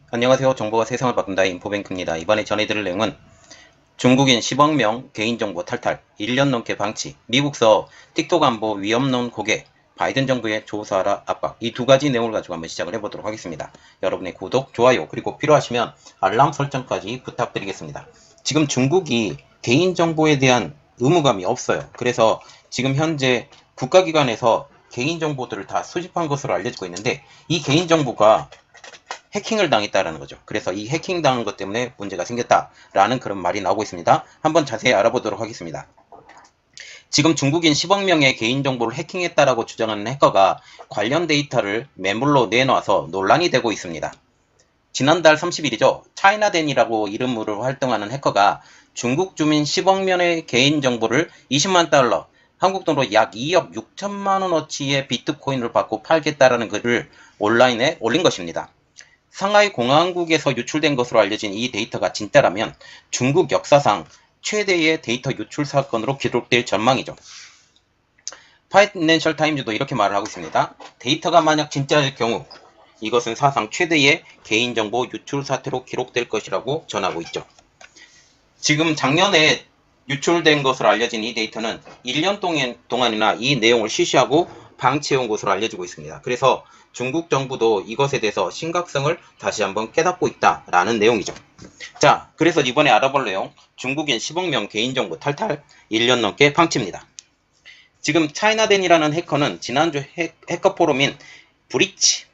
안녕하세요. 정보가 세상을 바꾼다 인포뱅크입니다. 이번에 전해드릴 내용은 중국인 10억 명 개인정보 탈탈, 1년 넘게 방치, 미국서 틱톡 안보 위험론 고개, 바이든 정부의 조사하라 압박, 이 두 가지 내용을 가지고 한번 시작을 해보도록 하겠습니다. 여러분의 구독, 좋아요, 그리고 필요하시면 알람 설정까지 부탁드리겠습니다. 지금 중국이 개인정보에 대한 의무감이 없어요. 그래서 지금 현재 국가기관에서 개인정보들을 다 수집한 것으로 알려지고 있는데, 이 개인정보가 해킹을 당했다라는 거죠. 그래서 이 해킹 당한 것 때문에 문제가 생겼다라는 그런 말이 나오고 있습니다. 한번 자세히 알아보도록 하겠습니다. 지금 중국인 10억 명의 개인정보를 해킹했다라고 주장하는 해커가 관련 데이터를 매물로 내놔서 논란이 되고 있습니다. 지난달 30일이죠. 차이나덴이라고 이름으로 활동하는 해커가 중국 주민 10억 명의 개인정보를 20만 달러, 한국 돈으로 약 2억 6천만 원어치의 비트코인을 받고 팔겠다라는 글을 온라인에 올린 것입니다. 상하이 공항국에서 유출된 것으로 알려진 이 데이터가 진짜라면 중국 역사상 최대의 데이터 유출 사건으로 기록될 전망이죠. 파이낸셜 타임즈도 이렇게 말을 하고 있습니다. 데이터가 만약 진짜일 경우 이것은 사상 최대의 개인정보 유출 사태로 기록될 것이라고 전하고 있죠. 지금 작년에 유출된 것으로 알려진 이 데이터는 1년 동안이나 이 내용을 쉬쉬하고 방치해온 것으로 알려지고 있습니다. 그래서 중국 정부도 이것에 대해서 심각성을 다시 한번 깨닫고 있다라는 내용이죠. 자, 그래서 이번에 알아볼 내용, 중국인 10억 명 개인정보 탈탈 1년 넘게 방치입니다. 지금 차이나덴이라는 해커는 지난주 해커 포럼인 브리치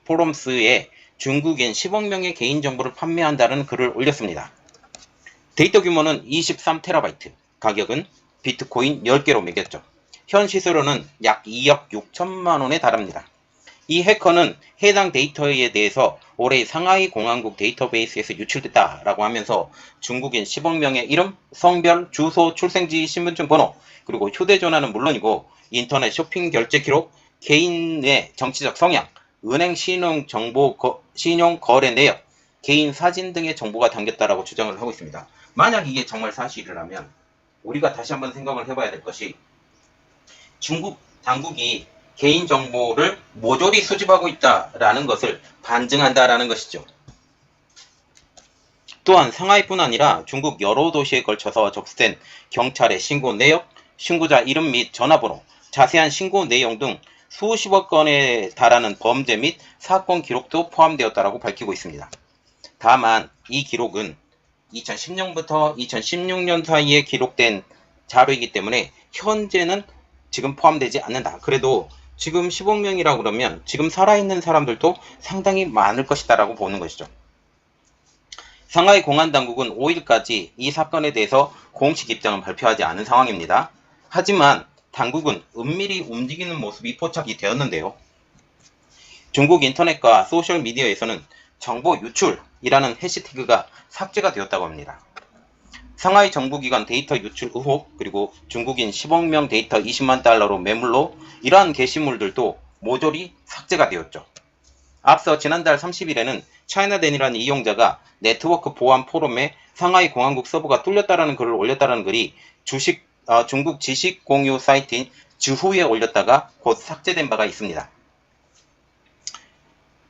포럼스에 중국인 10억 명의 개인정보를 판매한다는 글을 올렸습니다. 데이터 규모는 23TB, 가격은 비트코인 10개로 매겼죠. 현 시세로는 약 2억 6천만 원에 달합니다. 이 해커는 해당 데이터에 대해서 올해 상하이 공항국 데이터베이스에서 유출됐다라고 하면서 중국인 10억 명의 이름, 성별, 주소, 출생지, 신분증 번호, 그리고 휴대전화는 물론이고 인터넷 쇼핑 결제 기록, 개인의 정치적 성향, 은행 신용 정보, 신용 거래 내역, 개인 사진 등의 정보가 담겼다라고 주장을 하고 있습니다. 만약 이게 정말 사실이라면 우리가 다시 한번 생각을 해봐야 될 것이, 중국 당국이 개인정보를 모조리 수집하고 있다라는 것을 반증한다라는 것이죠. 또한 상하이뿐 아니라 중국 여러 도시에 걸쳐서 접수된 경찰의 신고 내역, 신고자 이름 및 전화번호, 자세한 신고 내용 등 수십억 건에 달하는 범죄 및 사건 기록도 포함되었다고 밝히고 있습니다. 다만 이 기록은 2010년부터 2016년 사이에 기록된 자료이기 때문에 현재는 지금 포함되지 않는다. 그래도 지금 10억 명이라고 그러면 지금 살아있는 사람들도 상당히 많을 것이다 라고 보는 것이죠. 상하이 공안당국은 5일까지 이 사건에 대해서 공식 입장은 발표하지 않은 상황입니다. 하지만 당국은 은밀히 움직이는 모습이 포착이 되었는데요. 중국 인터넷과 소셜미디어에서는 정보 유출이라는 해시태그가 삭제가 되었다고 합니다. 상하이 정부기관 데이터 유출 의혹, 그리고 중국인 10억 명 데이터 20만 달러로 매물로, 이러한 게시물들도 모조리 삭제가 되었죠. 앞서 지난달 30일에는 차이나덴이라는 이용자가 네트워크 보안 포럼에 상하이 공항국 서버가 뚫렸다라는 글을 올렸다는 글이 중국 지식 공유 사이트인 지후에 올렸다가 곧 삭제된 바가 있습니다.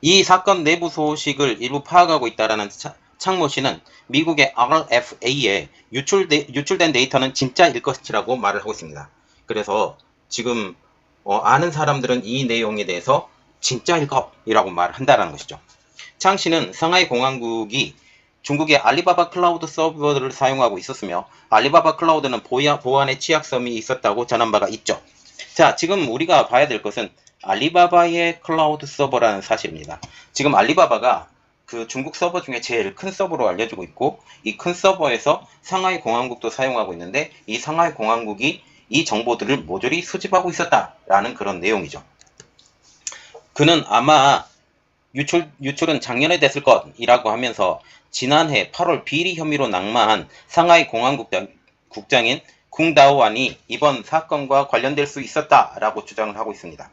이 사건 내부 소식을 일부 파악하고 있다라는 창모 씨는 미국의 RFA에 유출된 데이터는 진짜일 것이라고 말을 하고 있습니다. 그래서 지금 아는 사람들은 이 내용에 대해서 진짜일 것이라고 말을 한다는 것이죠. 창 씨는 상하이 공항국이 중국의 알리바바 클라우드 서버를 사용하고 있었으며 알리바바 클라우드는 보안에 취약점이 있었다고 전한 바가 있죠. 자, 지금 우리가 봐야 될 것은 알리바바의 클라우드 서버라는 사실입니다. 지금 알리바바가 그 중국 서버 중에 제일 큰 서버로 알려지고 있고, 이 큰 서버에서 상하이 공항국도 사용하고 있는데 이 상하이 공항국이 이 정보들을 모조리 수집하고 있었다라는 그런 내용이죠. 그는 아마 유출은 작년에 됐을 것이라고 하면서 지난해 8월 비리 혐의로 낙마한 상하이 공항국장인 궁다오안이 이번 사건과 관련될 수 있었다라고 주장을 하고 있습니다.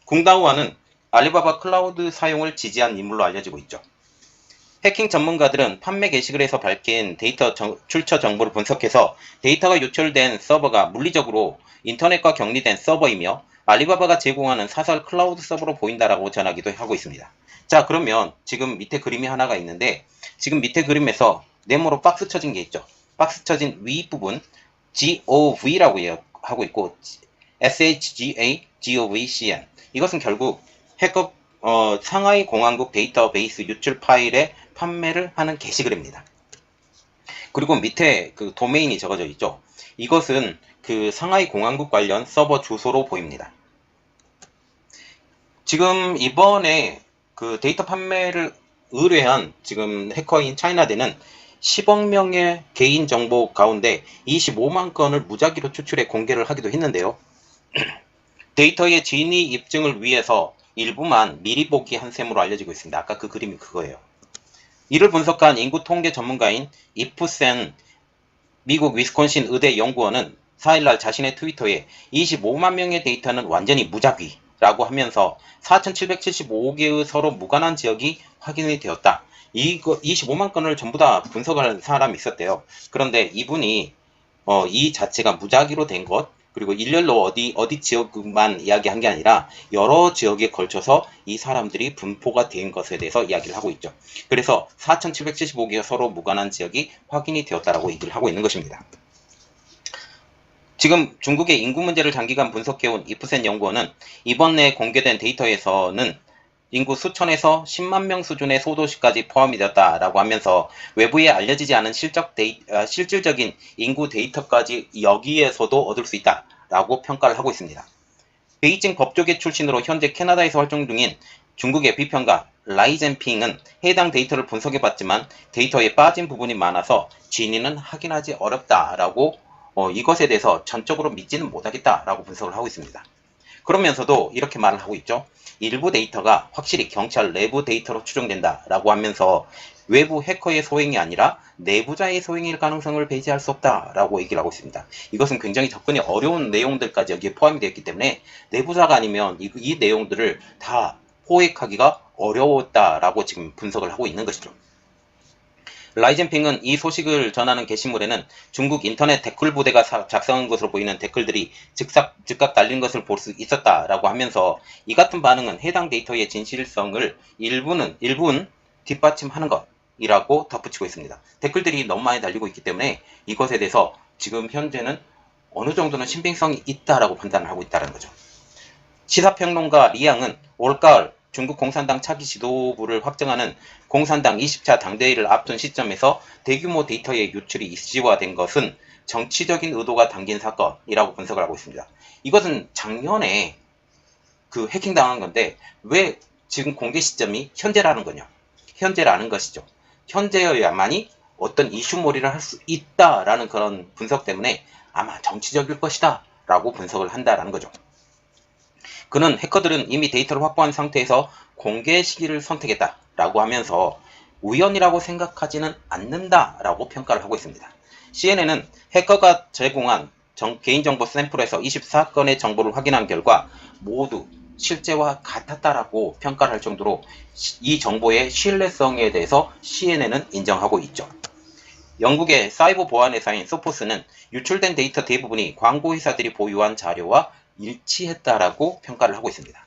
궁다오안은 알리바바 클라우드 사용을 지지한 인물로 알려지고 있죠. 해킹 전문가들은 판매 게시글에서 밝힌 데이터 출처 정보를 분석해서 데이터가 유출된 서버가 물리적으로 인터넷과 격리된 서버이며 알리바바가 제공하는 사설 클라우드 서버로 보인다라고 전하기도 하고 있습니다. 자, 그러면 지금 밑에 그림이 하나가 있는데 지금 밑에 그림에서 네모로 박스 쳐진 게 있죠. 박스 쳐진 윗부분 GOV라고 하고 있고 SHGA-GOVCN 이것은 결국 해커 상하이 공항국 데이터베이스 유출 파일의 판매를 하는 게시글입니다. 그리고 밑에 그 도메인이 적어져 있죠. 이것은 그 상하이 공항국 관련 서버 주소로 보입니다. 지금 이번에 그 데이터 판매를 의뢰한 지금 해커인 차이나대는 10억 명의 개인정보 가운데 25만 건을 무작위로 추출해 공개를 하기도 했는데요. 데이터의 진위 입증을 위해서 일부만 미리 보기 한 셈으로 알려지고 있습니다. 아까 그 그림이 그거예요. 이를 분석한 인구 통계 전문가인 이프센 미국 위스콘신 의대 연구원은 4일날 자신의 트위터에 25만 명의 데이터는 완전히 무작위라고 하면서 4,775개의 서로 무관한 지역이 확인이 되었다. 이거 25만 건을 전부 다 분석할 사람이 있었대요. 그런데 이분이 이 자체가 무작위로 된 것, 그리고 일렬로 어디 지역만 이야기한 게 아니라 여러 지역에 걸쳐서 이 사람들이 분포가 된 것에 대해서 이야기를 하고 있죠. 그래서 4,775개가 서로 무관한 지역이 확인이 되었다라고 얘기를 하고 있는 것입니다. 지금 중국의 인구 문제를 장기간 분석해온 이프센 연구원은 이번에 공개된 데이터에서는 인구 수천에서 10만 명 수준의 소도시까지 포함이 되었다라고 하면서 외부에 알려지지 않은 실질적인 인구 데이터까지 여기에서도 얻을 수 있다라고 평가를 하고 있습니다. 베이징 법조계 출신으로 현재 캐나다에서 활동 중인 중국의 비평가 라이젠핑은 해당 데이터를 분석해봤지만 데이터에 빠진 부분이 많아서 진위는 확인하기 어렵다라고 이것에 대해서 전적으로 믿지는 못하겠다라고 분석을 하고 있습니다. 그러면서도 이렇게 말을 하고 있죠. 일부 데이터가 확실히 경찰 내부 데이터로 추정된다라고 하면서 외부 해커의 소행이 아니라 내부자의 소행일 가능성을 배제할 수 없다라고 얘기를 하고 있습니다. 이것은 굉장히 접근이 어려운 내용들까지 여기에 포함이 되어 있기 때문에 내부자가 아니면 이 내용들을 다 포획하기가 어려웠다라고 지금 분석을 하고 있는 것이죠. 라이젠핑은 이 소식을 전하는 게시물에는 중국 인터넷 댓글 부대가 작성한 것으로 보이는 댓글들이 즉각 달린 것을 볼 수 있었다라고 하면서 이 같은 반응은 해당 데이터의 진실성을 일부는 뒷받침하는 것이라고 덧붙이고 있습니다. 댓글들이 너무 많이 달리고 있기 때문에 이것에 대해서 지금 현재는 어느 정도는 신빙성이 있다라고 판단을 하고 있다는 거죠. 시사평론가 리양은 올가을 중국 공산당 차기 지도부를 확정하는 공산당 20차 당대회를 앞둔 시점에서 대규모 데이터의 유출이 이슈화된 것은 정치적인 의도가 담긴 사건이라고 분석을 하고 있습니다. 이것은 작년에 그 해킹당한 건데 왜 지금 공개 시점이 현재라는 거냐? 현재라는 것이죠. 현재여야만이 어떤 이슈몰이를 할 수 있다라는 그런 분석 때문에 아마 정치적일 것이다 라고 분석을 한다라는 거죠. 그는 해커들은 이미 데이터를 확보한 상태에서 공개 시기를 선택했다라고 하면서 우연이라고 생각하지는 않는다라고 평가를 하고 있습니다. CNN은 해커가 제공한 개인정보 샘플에서 24건의 정보를 확인한 결과 모두 실제와 같았다라고 평가를 할 정도로 이 정보의 신뢰성에 대해서 CNN은 인정하고 있죠. 영국의 사이버 보안 회사인 소포스는 유출된 데이터 대부분이 광고 회사들이 보유한 자료와 일치했다라고 평가를 하고 있습니다.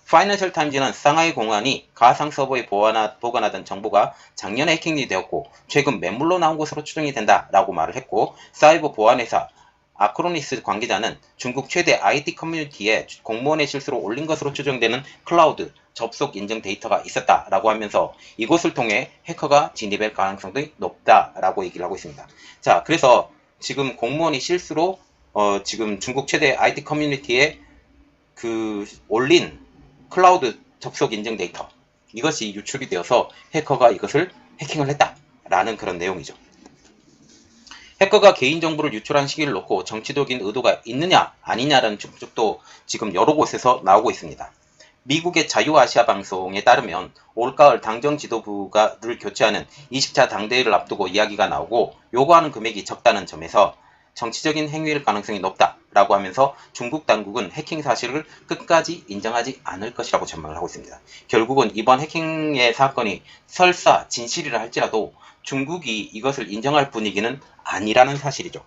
파이낸셜 타임즈는 상하이 공안이 가상 서버에 보관하던 정보가 작년에 해킹이 되었고 최근 매물로 나온 것으로 추정이 된다라고 말을 했고 사이버 보안 회사 아크로니스 관계자는 중국 최대 IT 커뮤니티에 공무원의 실수로 올린 것으로 추정되는 클라우드 접속 인증 데이터가 있었다라고 하면서 이것을 통해 해커가 진입할 가능성도 높다라고 얘기를 하고 있습니다. 자, 그래서 지금 공무원이 실수로 지금 중국 최대 IT 커뮤니티에 올린 클라우드 접속 인증 데이터 이것이 유출이 되어서 해커가 이것을 해킹을 했다라는 그런 내용이죠. 해커가 개인정보를 유출한 시기를 놓고 정치적인 의도가 있느냐 아니냐라는 추측도 지금 여러 곳에서 나오고 있습니다. 미국의 자유아시아 방송에 따르면 올가을 당정 지도부를 교체하는 20차 당대회를 앞두고 이야기가 나오고 요구하는 금액이 적다는 점에서 정치적인 행위일 가능성이 높다라고 하면서 중국 당국은 해킹 사실을 끝까지 인정하지 않을 것이라고 전망을 하고 있습니다. 결국은 이번 해킹의 사건이 설사 진실이라 할지라도 중국이 이것을 인정할 분위기는 아니라는 사실이죠.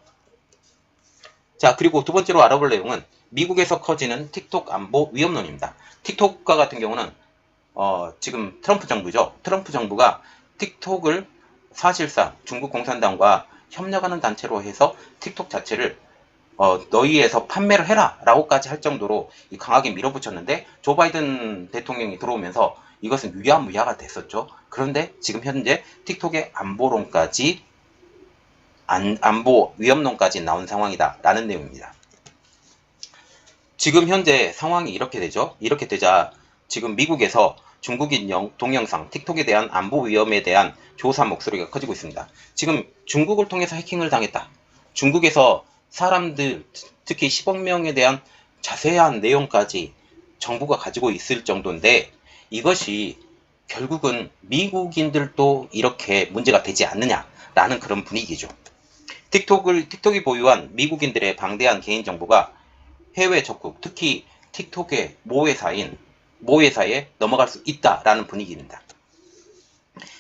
자, 그리고 두 번째로 알아볼 내용은 미국에서 커지는 틱톡 안보 위협론입니다. 틱톡과 같은 경우는 지금 트럼프 정부죠. 트럼프 정부가 틱톡을 사실상 중국 공산당과 협력하는 단체로 해서 틱톡 자체를 너희에서 판매를 해라 라고까지 할 정도로 강하게 밀어붙였는데, 조 바이든 대통령이 들어오면서 이것은 유야무야가 됐었죠. 그런데 지금 현재 틱톡의 안보론까지 안보 위협론까지 나온 상황이다 라는 내용입니다. 지금 현재 상황이 이렇게 되죠. 이렇게 되자 지금 미국에서 중국인 동영상 틱톡에 대한 안보 위험에 대한 조사 목소리가 커지고 있습니다. 지금 중국을 통해서 해킹을 당했다. 중국에서 사람들, 특히 10억 명에 대한 자세한 내용까지 정부가 가지고 있을 정도인데, 이것이 결국은 미국인들도 이렇게 문제가 되지 않느냐라는 그런 분위기죠. 틱톡이 보유한 미국인들의 방대한 개인정보가 해외 적국, 특히 틱톡의 모회사에 넘어갈 수 있다라는 분위기입니다.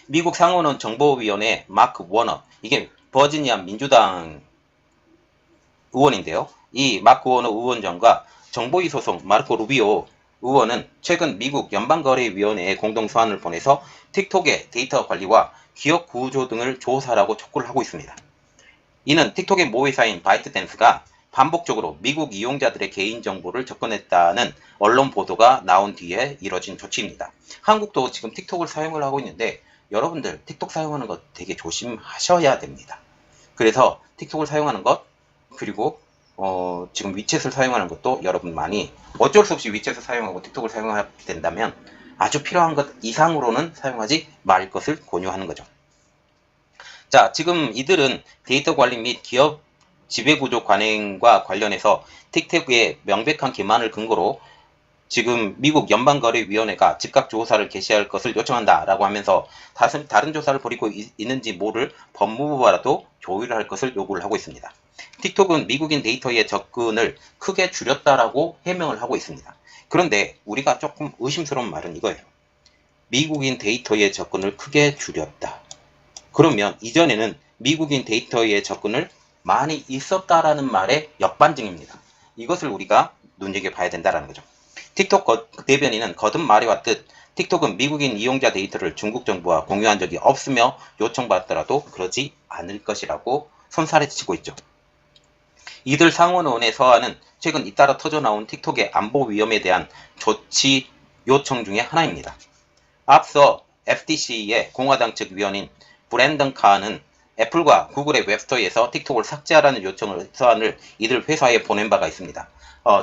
미국 상원원 정보위원회 마크 워너, 이게 버지니아 민주당 의원인데요. 이 마크 워너 의원장과 정보위 소속 마르코 루비오 의원은 최근 미국 연방거래위원회에 공동 서한을 보내서 틱톡의 데이터 관리와 기업 구조 등을 조사하라고 촉구를 하고 있습니다. 이는 틱톡의 모회사인 바이트댄스가 반복적으로 미국 이용자들의 개인정보를 접근했다는 언론 보도가 나온 뒤에 이뤄진 조치입니다. 한국도 지금 틱톡을 사용을 하고 있는데, 여러분들 틱톡 사용하는 것 되게 조심하셔야 됩니다. 그래서 틱톡을 사용하는 것, 그리고 지금 위챗을 사용하는 것도 여러분 많이 어쩔 수 없이 위챗을 사용하고 틱톡을 사용하게 된다면 아주 필요한 것 이상으로는 사용하지 말 것을 권유하는 거죠. 자, 지금 이들은 데이터 관리 및 기업 지배구조 관행과 관련해서 틱톡의 명백한 기만을 근거로 지금 미국 연방거래위원회가 즉각 조사를 개시할 것을 요청한다라고 하면서 다른 조사를 벌이고 있는지 모를 법무부와라도 조율을 할 것을 요구를 하고 있습니다. 틱톡은 미국인 데이터의 접근을 크게 줄였다라고 해명을 하고 있습니다. 그런데 우리가 조금 의심스러운 말은 이거예요. 미국인 데이터의 접근을 크게 줄였다. 그러면 이전에는 미국인 데이터의 접근을 많이 있었다라는 말의 역반증입니다. 이것을 우리가 눈여겨봐야 된다는 거죠. 틱톡 대변인은 거듭 말해왔듯 틱톡은 미국인 이용자 데이터를 중국 정부와 공유한 적이 없으며 요청받더라도 그러지 않을 것이라고 손살에 치고 있죠. 이들 상원원의 서한은 최근 잇따라 터져나온 틱톡의 안보 위험에 대한 조치 요청 중에 하나입니다. 앞서 FTC의 공화당 측 위원인 브랜던 카는 애플과 구글의 웹스토어에서 틱톡을 삭제하라는 서한을 이들 회사에 보낸 바가 있습니다.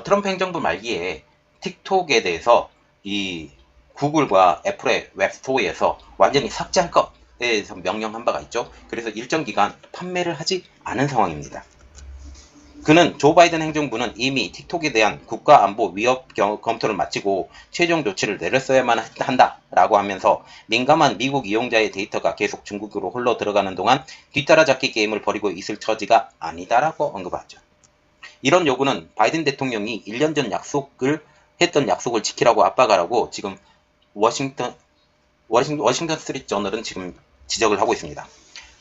트럼프 행정부 말기에 틱톡에 대해서 이 구글과 애플의 웹스토어에서 완전히 삭제할 것에 대해서 명령한 바가 있죠. 그래서 일정 기간 판매를 하지 않은 상황입니다. 그는 조 바이든 행정부는 이미 틱톡에 대한 국가안보 위협 검토를 마치고 최종 조치를 내렸어야만 한다라고 하면서 민감한 미국 이용자의 데이터가 계속 중국으로 흘러 들어가는 동안 뒤따라잡기 게임을 벌이고 있을 처지가 아니다라고 언급하죠. 이런 요구는 바이든 대통령이 1년 전 했던 약속을 지키라고 압박하라고 지금 워싱턴 스트리트 저널은 지금 지적을 하고 있습니다.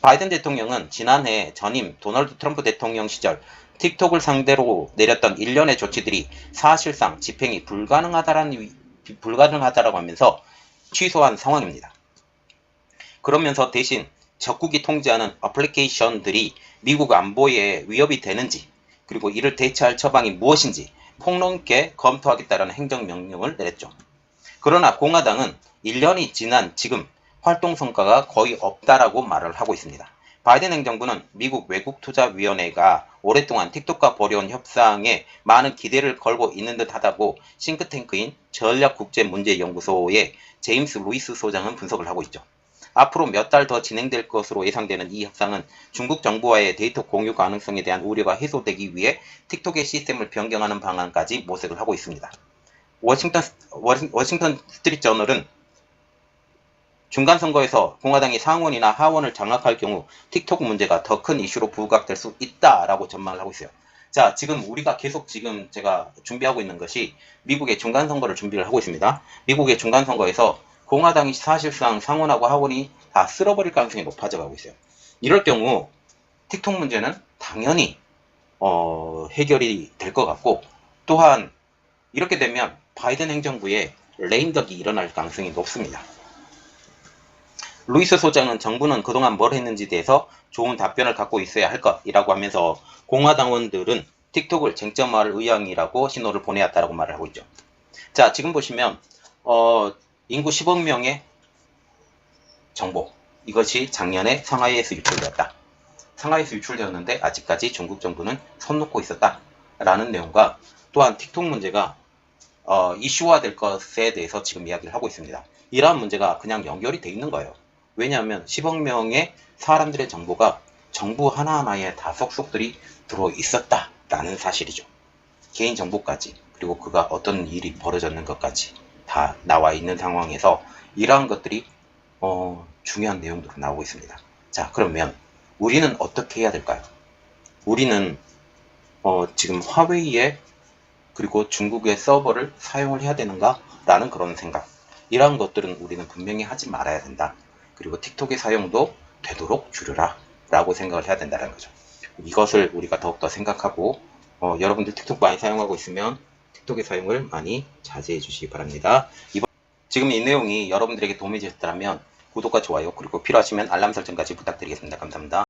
바이든 대통령은 지난해 전임 도널드 트럼프 대통령 시절 틱톡을 상대로 내렸던 일련의 조치들이 사실상 집행이 불가능하다라고 하면서 취소한 상황입니다. 그러면서 대신 적국이 통제하는 어플리케이션들이 미국 안보에 위협이 되는지, 그리고 이를 대체할 처방이 무엇인지 폭넓게 검토하겠다는 행정명령을 내렸죠. 그러나 공화당은 1년이 지난 지금 활동 성과가 거의 없다라고 말을 하고 있습니다. 바이든 행정부는 미국 외국투자위원회가 오랫동안 틱톡과 벌여온 협상에 많은 기대를 걸고 있는 듯 하다고 싱크탱크인 전략국제문제연구소의 제임스 루이스 소장은 분석을 하고 있죠. 앞으로 몇 달 더 진행될 것으로 예상되는 이 협상은 중국 정부와의 데이터 공유 가능성에 대한 우려가 해소되기 위해 틱톡의 시스템을 변경하는 방안까지 모색을 하고 있습니다. 워싱턴 스트리트 저널은 중간선거에서 공화당이 상원이나 하원을 장악할 경우 틱톡 문제가 더 큰 이슈로 부각될 수 있다라고 전망을 하고 있어요. 자, 지금 우리가 계속 지금 제가 준비하고 있는 것이 미국의 중간선거를 준비를 하고 있습니다. 미국의 중간선거에서 공화당이 사실상 상원하고 하원이 다 쓸어버릴 가능성이 높아져 가고 있어요. 이럴 경우 틱톡 문제는 당연히 해결이 될 것 같고, 또한 이렇게 되면 바이든 행정부에 레임덕이 일어날 가능성이 높습니다. 루이스 소장은 정부는 그동안 뭘 했는지에 대해서 좋은 답변을 갖고 있어야 할 것이라고 하면서 공화당원들은 틱톡을 쟁점화할 의향이라고 신호를 보내왔다고 말을 하고 있죠. 자, 지금 보시면 인구 10억 명의 정보, 이것이 작년에 상하이에서 유출되었다. 상하이에서 유출되었는데 아직까지 중국 정부는 손 놓고 있었다 라는 내용과 또한 틱톡 문제가 이슈화될 것에 대해서 지금 이야기를 하고 있습니다. 이러한 문제가 그냥 연결이 돼 있는 거예요. 왜냐하면 10억 명의 사람들의 정보가 정부 하나하나에 다 속속들이 들어 있었다라는 사실이죠. 개인정보까지, 그리고 그가 어떤 일이 벌어졌는 것까지 다 나와 있는 상황에서 이러한 것들이 중요한 내용으로 나오고 있습니다. 자, 그러면 우리는 어떻게 해야 될까요? 우리는 지금 화웨이에 그리고 중국의 서버를 사용을 해야 되는가? 라는 그런 생각. 이러한 것들은 우리는 분명히 하지 말아야 된다. 그리고 틱톡의 사용도 되도록 줄여라 라고 생각을 해야 된다는 거죠. 이것을 우리가 더욱더 생각하고 여러분들 틱톡 많이 사용하고 있으면 틱톡의 사용을 많이 자제해 주시기 바랍니다. 지금 이 내용이 여러분들에게 도움이 되셨다면 구독과 좋아요 그리고 필요하시면 알람 설정까지 부탁드리겠습니다. 감사합니다.